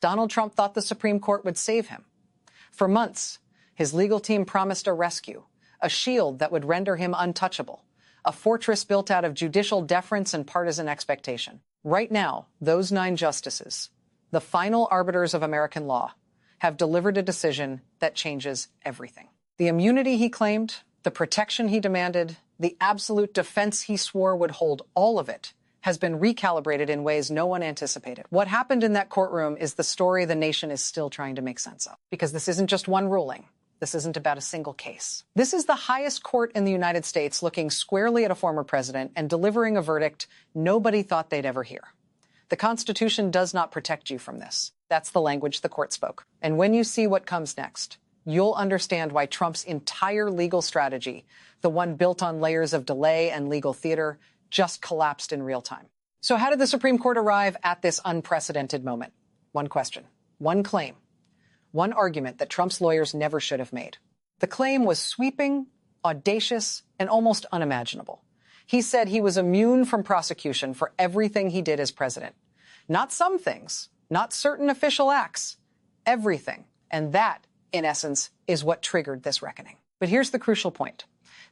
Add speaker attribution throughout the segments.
Speaker 1: Donald Trump thought the Supreme Court would save him. For months, his legal team promised a rescue, a shield that would render him untouchable, a fortress built out of judicial deference and partisan expectation. Right now, those 9 justices, the final arbiters of American law, have delivered a decision that changes everything. The immunity he claimed, the protection he demanded, the absolute defense he swore would hold, all of it has been recalibrated in ways no one anticipated. What happened in that courtroom is the story the nation is still trying to make sense of. Because this isn't just one ruling. This isn't about a single case. This is the highest court in the United States looking squarely at a former president and delivering a verdict nobody thought they'd ever hear. The Constitution does not protect you from this. That's the language the court spoke. And when you see what comes next, you'll understand why Trump's entire legal strategy, the one built on layers of delay and legal theater, just collapsed in real time. So how did the Supreme Court arrive at this unprecedented moment? One question, one claim, one argument that Trump's lawyers never should have made. The claim was sweeping, audacious, and almost unimaginable. He said he was immune from prosecution for everything he did as president. Not some things, not certain official acts, everything. And that, in essence, is what triggered this reckoning. But here's the crucial point.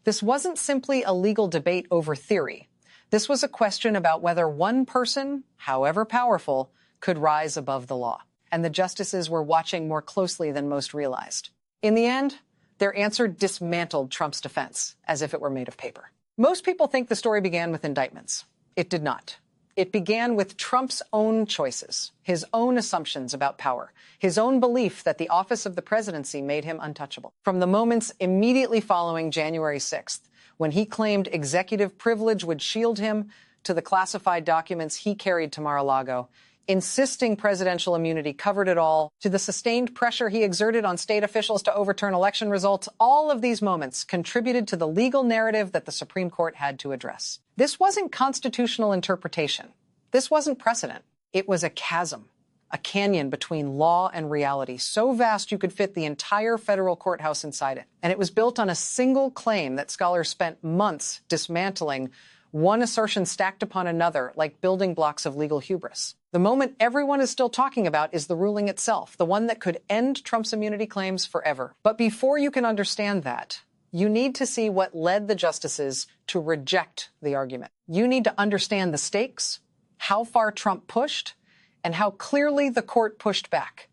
Speaker 1: This wasn't simply a legal debate over theory. This was a question about whether one person, however powerful, could rise above the law. And the justices were watching more closely than most realized. In the end, their answer dismantled Trump's defense, as if it were made of paper. Most people think the story began with indictments. It did not. It began with Trump's own choices, his own assumptions about power, his own belief that the office of the presidency made him untouchable. From the moments immediately following January 6th, when he claimed executive privilege would shield him, to the classified documents he carried to Mar-a-Lago, insisting presidential immunity covered it all, to the sustained pressure he exerted on state officials to overturn election results, all of these moments contributed to the legal narrative that the Supreme Court had to address. This wasn't constitutional interpretation. This wasn't precedent. It was a chasm, a canyon between law and reality, so vast you could fit the entire federal courthouse inside it. And it was built on a single claim that scholars spent months dismantling, one assertion stacked upon another like building blocks of legal hubris. The moment everyone is still talking about is the ruling itself, the one that could end Trump's immunity claims forever. But before you can understand that, you need to see what led the justices to reject the argument. You need to understand the stakes, how far Trump pushed, and how clearly the court pushed back.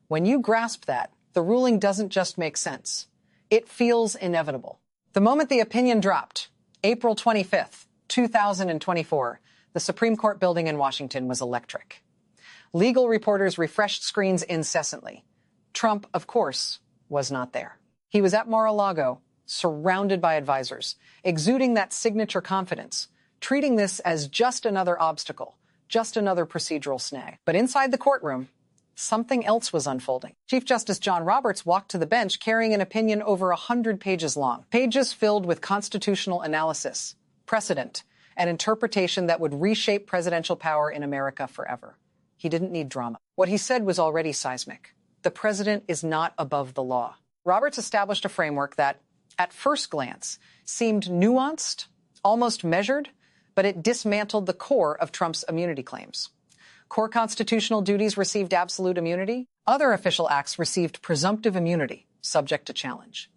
Speaker 1: When you grasp that, the ruling doesn't just make sense. It feels inevitable. The moment the opinion dropped, April 25th, 2024, the Supreme Court building in Washington was electric. Legal reporters refreshed screens incessantly. Trump, of course, was not there. He was at Mar-a-Lago, surrounded by advisors, exuding that signature confidence, treating this as just another obstacle, just another procedural snag. But inside the courtroom, something else was unfolding. Chief Justice John Roberts walked to the bench carrying an opinion over 100 pages long, pages filled with constitutional analysis, precedent, and interpretation that would reshape presidential power in America forever. He didn't need drama. What he said was already seismic. The president is not above the law. Roberts established a framework that, at first glance, seemed nuanced, almost measured, but it dismantled the core of Trump's immunity claims. Core constitutional duties received absolute immunity. Other official acts received presumptive immunity, subject to challenge.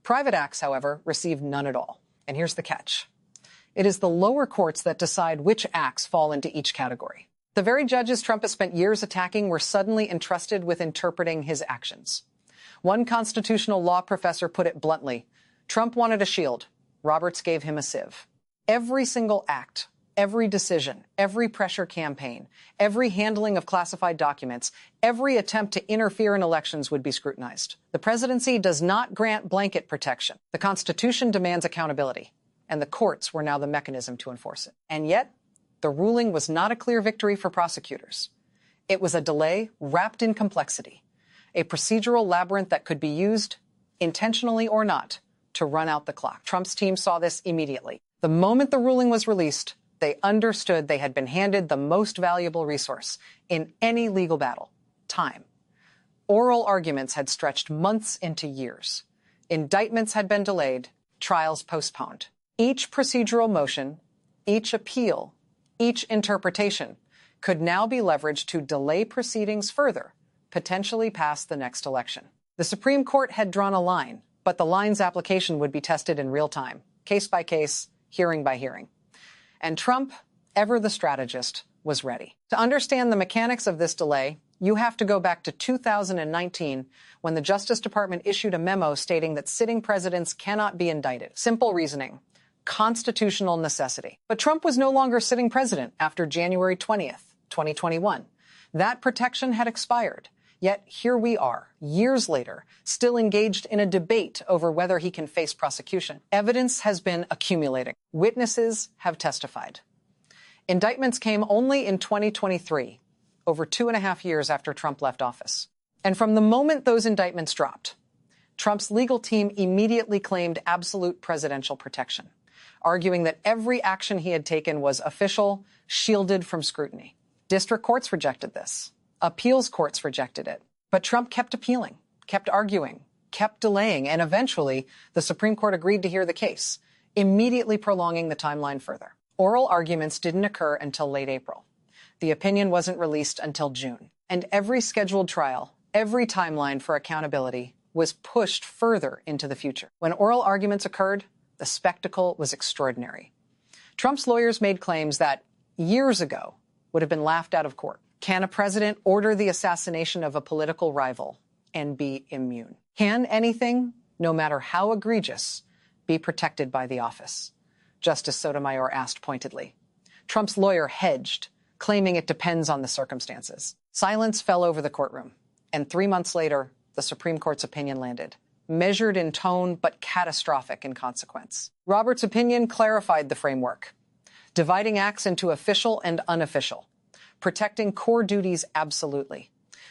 Speaker 1: Private acts, however, received none at all. And here's the catch. It is the lower courts that decide which acts fall into each category. The very judges Trump has spent years attacking were suddenly entrusted with interpreting his actions. One constitutional law professor put it bluntly, Trump wanted a shield. Roberts gave him a sieve. Every single act, every decision, every pressure campaign, every handling of classified documents, every attempt to interfere in elections would be scrutinized. The presidency does not grant blanket protection. The Constitution demands accountability, and the courts were now the mechanism to enforce it. And yet, the ruling was not a clear victory for prosecutors. It was a delay wrapped in complexity, a procedural labyrinth that could be used, intentionally or not, to run out the clock. Trump's team saw this immediately. The moment the ruling was released, they understood they had been handed the most valuable resource in any legal battle, time. Oral arguments had stretched months into years. Indictments had been delayed, trials postponed. Each procedural motion, each appeal, each interpretation could now be leveraged to delay proceedings further, potentially past the next election. The Supreme Court had drawn a line, but the line's application would be tested in real time, case by case, hearing by hearing. And Trump, ever the strategist, was ready. To understand the mechanics of this delay, you have to go back to 2019 when the Justice Department issued a memo stating that sitting presidents cannot be indicted. Simple reasoning. Constitutional necessity. But Trump was no longer sitting president after January 20th, 2021. That protection had expired. Yet here we are, years later, still engaged in a debate over whether he can face prosecution. Evidence has been accumulating. Witnesses have testified. Indictments came only in 2023, over 2.5 years after Trump left office. And from the moment those indictments dropped, Trump's legal team immediately claimed absolute presidential protection, arguing that every action he had taken was official, shielded from scrutiny. District courts rejected this. Appeals courts rejected it. But Trump kept appealing, kept arguing, kept delaying, and eventually the Supreme Court agreed to hear the case, immediately prolonging the timeline further. Oral arguments didn't occur until late April. The opinion wasn't released until June. And every scheduled trial, every timeline for accountability was pushed further into the future. When oral arguments occurred, the spectacle was extraordinary. Trump's lawyers made claims that years ago would have been laughed out of court. Can a president order the assassination of a political rival and be immune? Can anything, no matter how egregious, be protected by the office? Justice Sotomayor asked pointedly. Trump's lawyer hedged, claiming it depends on the circumstances. Silence fell over the courtroom, and 3 months later, the Supreme Court's opinion landed, measured in tone but catastrophic in consequence. Roberts' opinion clarified the framework, dividing acts into official and unofficial, protecting core duties absolutely,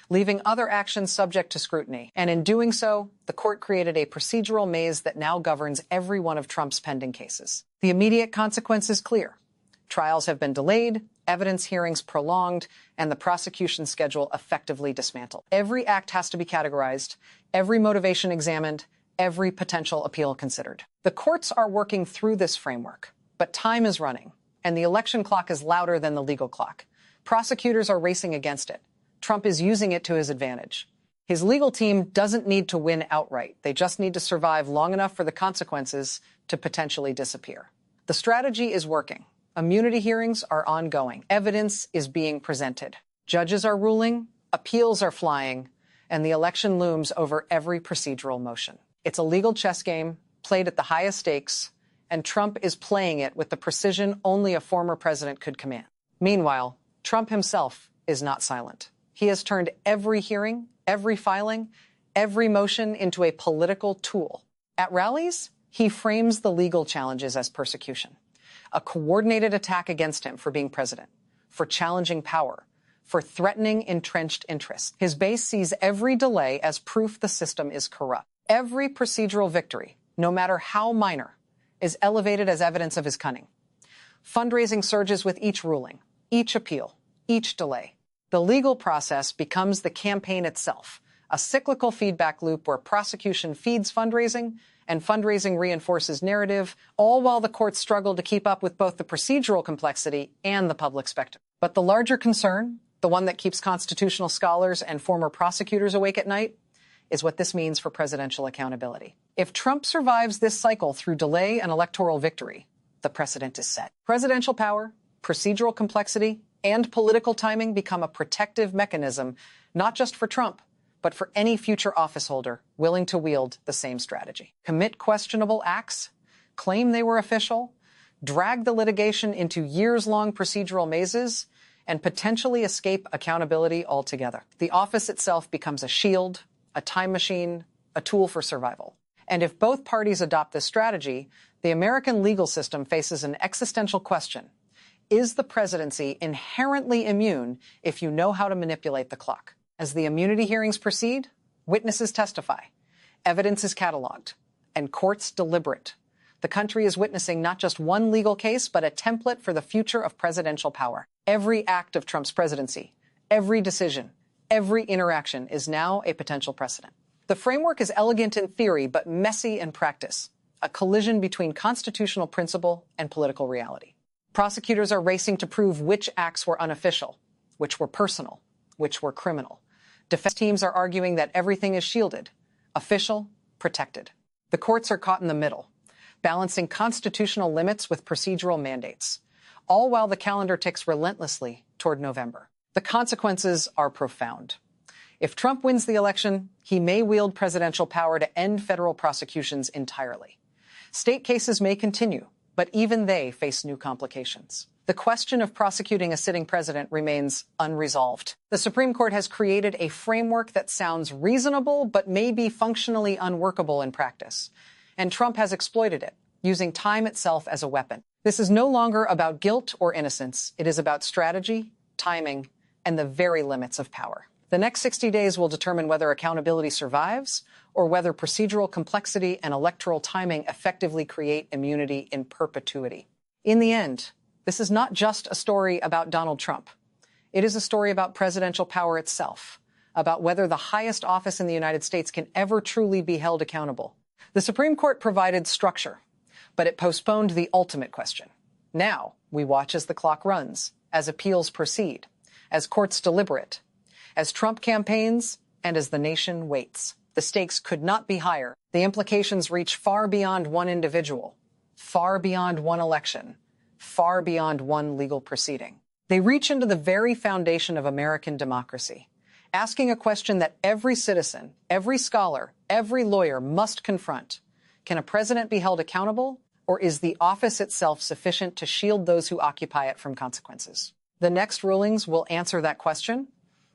Speaker 1: leaving other actions subject to scrutiny. And in doing so, the court created a procedural maze that now governs every one of Trump's pending cases. The immediate consequence is clear. Trials have been delayed, evidence hearings prolonged, and the prosecution schedule effectively dismantled. Every act has to be categorized, every motivation examined, every potential appeal considered. The courts are working through this framework, but time is running, and the election clock is louder than the legal clock. Prosecutors are racing against it. Trump is using it to his advantage. His legal team doesn't need to win outright. They just need to survive long enough for the consequences to potentially disappear. The strategy is working. Immunity hearings are ongoing. Evidence is being presented. Judges are ruling, appeals are flying, and the election looms over every procedural motion. It's a legal chess game played at the highest stakes, and Trump is playing it with the precision only a former president could command. Meanwhile, Trump himself is not silent. He has turned every hearing, every filing, every motion into a political tool. At rallies, he frames the legal challenges as persecution, a coordinated attack against him for being president, for challenging power, for threatening entrenched interests. His base sees every delay as proof the system is corrupt. Every procedural victory, no matter how minor, is elevated as evidence of his cunning. Fundraising surges with each ruling, each appeal, each delay. The legal process becomes the campaign itself, a cyclical feedback loop where prosecution feeds fundraising and fundraising reinforces narrative, all while the courts struggle to keep up with both the procedural complexity and the public spectacle. But the larger concern, the one that keeps constitutional scholars and former prosecutors awake at night, is what this means for presidential accountability. If Trump survives this cycle through delay and electoral victory, the precedent is set. Presidential power, procedural complexity, and political timing become a protective mechanism, not just for Trump, but for any future office holder willing to wield the same strategy. Commit questionable acts, claim they were official, drag the litigation into years-long procedural mazes, and potentially escape accountability altogether. The office itself becomes a shield, a time machine, a tool for survival. And if both parties adopt this strategy, the American legal system faces an existential question. Is the presidency inherently immune if you know how to manipulate the clock? As the immunity hearings proceed, witnesses testify, evidence is cataloged, and courts deliberate. The country is witnessing not just one legal case, but a template for the future of presidential power. Every act of Trump's presidency, every decision, every interaction is now a potential precedent. The framework is elegant in theory, but messy in practice, a collision between constitutional principle and political reality. Prosecutors are racing to prove which acts were unofficial, which were personal, which were criminal. Defense teams are arguing that everything is shielded, official, protected. The courts are caught in the middle, balancing constitutional limits with procedural mandates, all while the calendar ticks relentlessly toward November. The consequences are profound. If Trump wins the election, he may wield presidential power to end federal prosecutions entirely. State cases may continue, but even they face new complications. The question of prosecuting a sitting president remains unresolved. The Supreme Court has created a framework that sounds reasonable but may be functionally unworkable in practice. And Trump has exploited it, using time itself as a weapon. This is no longer about guilt or innocence. It is about strategy, timing, and the very limits of power. The next 60 days will determine whether accountability survives or whether procedural complexity and electoral timing effectively create immunity in perpetuity. In the end, this is not just a story about Donald Trump. It is a story about presidential power itself, about whether the highest office in the United States can ever truly be held accountable. The Supreme Court provided structure, but it postponed the ultimate question. Now, we watch as the clock runs, as appeals proceed, as courts deliberate, as Trump campaigns, and as the nation waits. The stakes could not be higher. The implications reach far beyond one individual, far beyond one election, far beyond one legal proceeding. They reach into the very foundation of American democracy, asking a question that every citizen, every scholar, every lawyer must confront. Can a president be held accountable, or is the office itself sufficient to shield those who occupy it from consequences? The next rulings will answer that question,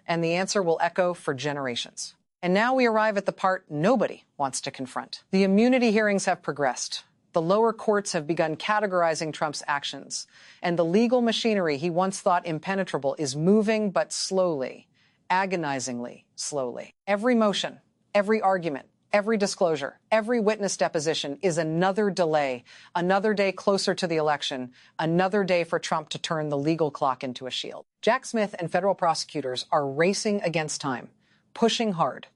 Speaker 1: and the answer will echo for generations. And now we arrive at the part nobody wants to confront. The immunity hearings have progressed. The lower courts have begun categorizing Trump's actions, and the legal machinery he once thought impenetrable is moving but slowly, agonizingly slowly. Every motion, every argument, every disclosure, every witness deposition is another delay, another day closer to the election, another day for Trump to turn the legal clock into a shield. Jack Smith and federal prosecutors are racing against time, pushing hard,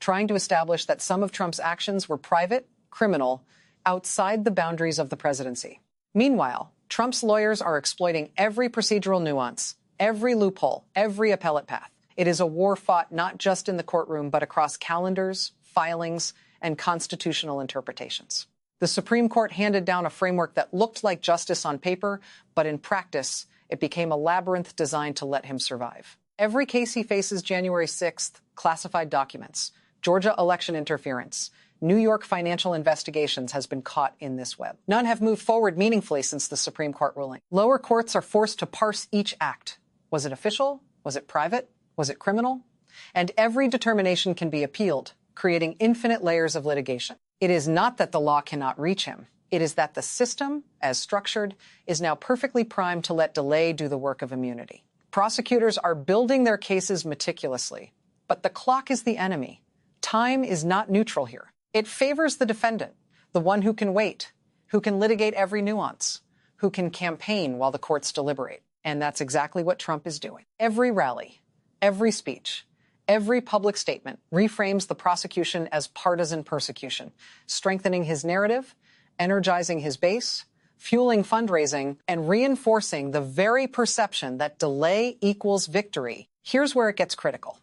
Speaker 1: trying to establish that some of Trump's actions were private, criminal, outside the boundaries of the presidency. Meanwhile, Trump's lawyers are exploiting every procedural nuance, every loophole, every appellate path. It is a war fought not just in the courtroom, but across calendars, filings, and constitutional interpretations. The Supreme Court handed down a framework that looked like justice on paper, but in practice, it became a labyrinth designed to let him survive. Every case he faces January 6th, classified documents, Georgia election interference, New York financial investigations has been caught in this web. None have moved forward meaningfully since the Supreme Court ruling. Lower courts are forced to parse each act. Was it official? Was it private? Was it criminal? And every determination can be appealed, creating infinite layers of litigation. It is not that the law cannot reach him. It is that the system, as structured, is now perfectly primed to let delay do the work of immunity. Prosecutors are building their cases meticulously, but the clock is the enemy. Time is not neutral here. It favors the defendant, the one who can wait, who can litigate every nuance, who can campaign while the courts deliberate. And that's exactly what Trump is doing. Every rally, every speech, every public statement reframes the prosecution as partisan persecution, strengthening his narrative, energizing his base, fueling fundraising, and reinforcing the very perception that delay equals victory. Here's where it gets critical.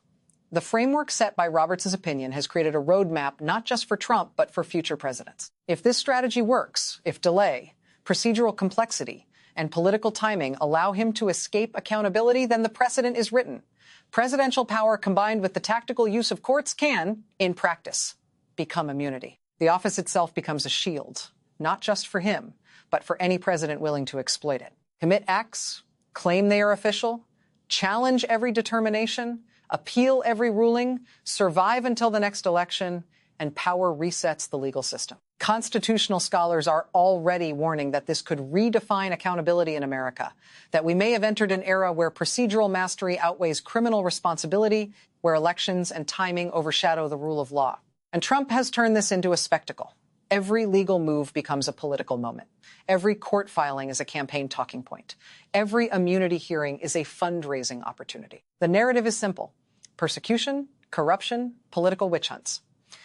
Speaker 1: The framework set by Roberts' opinion has created a roadmap not just for Trump, but for future presidents. If this strategy works, if delay, procedural complexity, and political timing allow him to escape accountability, then the precedent is written. Presidential power combined with the tactical use of courts can, in practice, become immunity. The office itself becomes a shield, not just for him, but for any president willing to exploit it. Commit acts, claim they are official, challenge every determination, appeal every ruling, survive until the next election, and power resets the legal system. Constitutional scholars are already warning that this could redefine accountability in America, that we may have entered an era where procedural mastery outweighs criminal responsibility, where elections and timing overshadow the rule of law. And Trump has turned this into a spectacle. Every legal move becomes a political moment. Every court filing is a campaign talking point. Every immunity hearing is a fundraising opportunity. The narrative is simple: persecution, corruption, political witch hunts.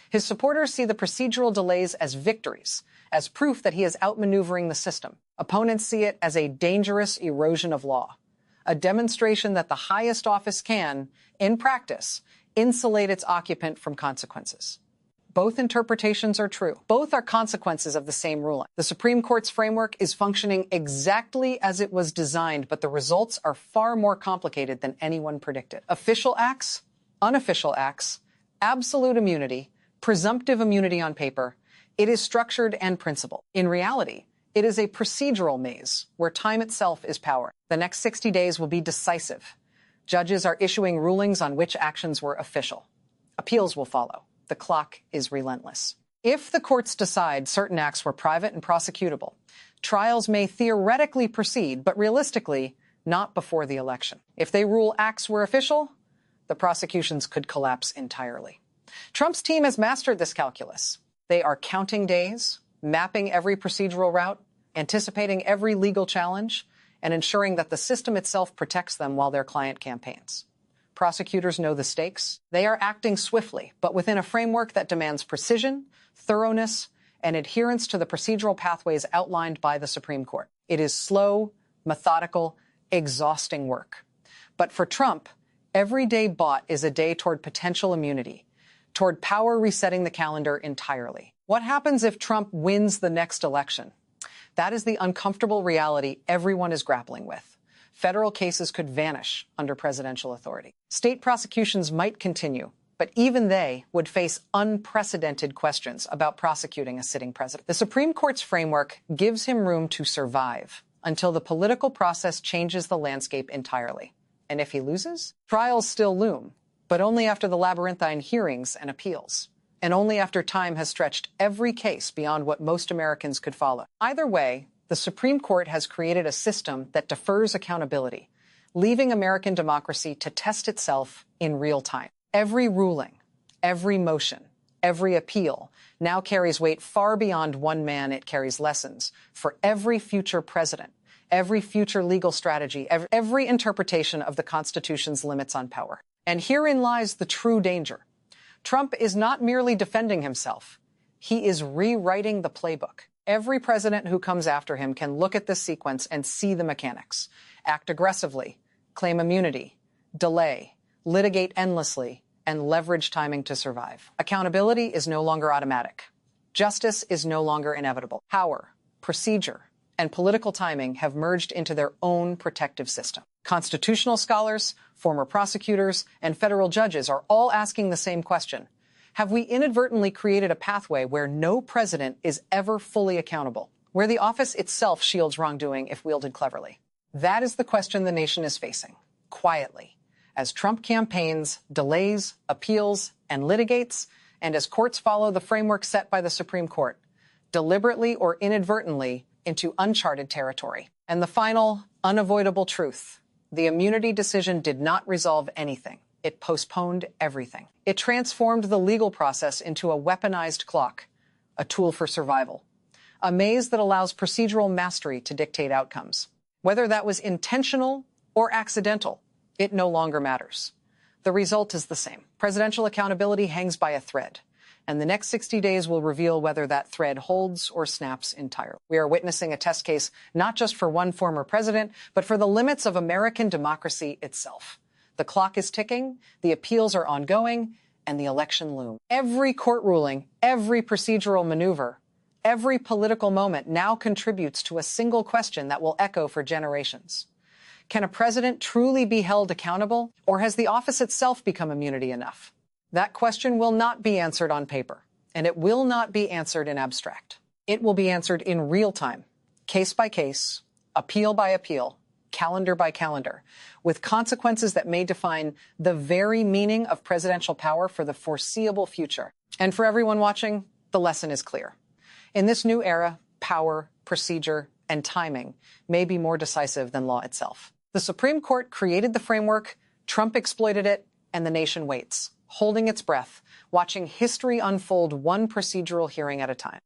Speaker 1: His supporters see the procedural delays as victories, as proof that he is outmaneuvering the system. Opponents see it as a dangerous erosion of law, a demonstration that the highest office can, in practice, insulate its occupant from consequences. Both interpretations are true. Both are consequences of the same ruling. The Supreme Court's framework is functioning exactly as it was designed, but the results are far more complicated than anyone predicted. Official acts, unofficial acts, absolute immunity, presumptive immunity on paper. It is structured and principled. In reality, it is a procedural maze where time itself is power. The next 60 days will be decisive. Judges are issuing rulings on which actions were official. Appeals will follow. The clock is relentless. If the courts decide certain acts were private and prosecutable, trials may theoretically proceed, but realistically, not before the election. If they rule acts were official, the prosecutions could collapse entirely. Trump's team has mastered this calculus. They are counting days, mapping every procedural route, anticipating every legal challenge, and ensuring that the system itself protects them while their client campaigns. Prosecutors know the stakes. They are acting swiftly, but within a framework that demands precision, thoroughness, and adherence to the procedural pathways outlined by the Supreme Court. It is slow, methodical, exhausting work. But for Trump, every day bought is a day toward potential immunity, toward power resetting the calendar entirely. What happens if Trump wins the next election? That is the uncomfortable reality everyone is grappling with. Federal cases could vanish under presidential authority. State prosecutions might continue, but even they would face unprecedented questions about prosecuting a sitting president. The Supreme Court's framework gives him room to survive until the political process changes the landscape entirely. And if he loses, trials still loom, but only after the labyrinthine hearings and appeals, and only after time has stretched every case beyond what most Americans could follow. Either way, the Supreme Court has created a system that defers accountability, leaving American democracy to test itself in real time. Every ruling, every motion, every appeal now carries weight far beyond one man. It carries lessons for every future president, every future legal strategy, every interpretation of the Constitution's limits on power. And herein lies the true danger. Trump is not merely defending himself. He is rewriting the playbook. Every president who comes after him can look at this sequence and see the mechanics. Act aggressively, claim immunity, delay, litigate endlessly, and leverage timing to survive. Accountability is no longer automatic. Justice is no longer inevitable. Power, procedure, and political timing have merged into their own protective system. Constitutional scholars, former prosecutors, and federal judges are all asking the same question. Have we inadvertently created a pathway where no president is ever fully accountable, where the office itself shields wrongdoing if wielded cleverly? That is the question the nation is facing, quietly, as Trump campaigns, delays, appeals, and litigates, and as courts follow the framework set by the Supreme Court, deliberately or inadvertently, into uncharted territory. And the final, unavoidable truth: the immunity decision did not resolve anything. It postponed everything. It transformed the legal process into a weaponized clock, a tool for survival, a maze that allows procedural mastery to dictate outcomes. Whether that was intentional or accidental, it no longer matters. The result is the same. Presidential accountability hangs by a thread, and the next 60 days will reveal whether that thread holds or snaps entirely. We are witnessing a test case not just for one former president, but for the limits of American democracy itself. The clock is ticking, the appeals are ongoing, and the election looms. Every court ruling, every procedural maneuver, every political moment now contributes to a single question that will echo for generations. Can a president truly be held accountable, or has the office itself become immunity enough? That question will not be answered on paper, and it will not be answered in abstract. It will be answered in real time, case by case, appeal by appeal, calendar by calendar, with consequences that may define the very meaning of presidential power for the foreseeable future. And for everyone watching, the lesson is clear. In this new era, power, procedure, and timing may be more decisive than law itself. The Supreme Court created the framework, Trump exploited it, and the nation waits, holding its breath, watching history unfold one procedural hearing at a time.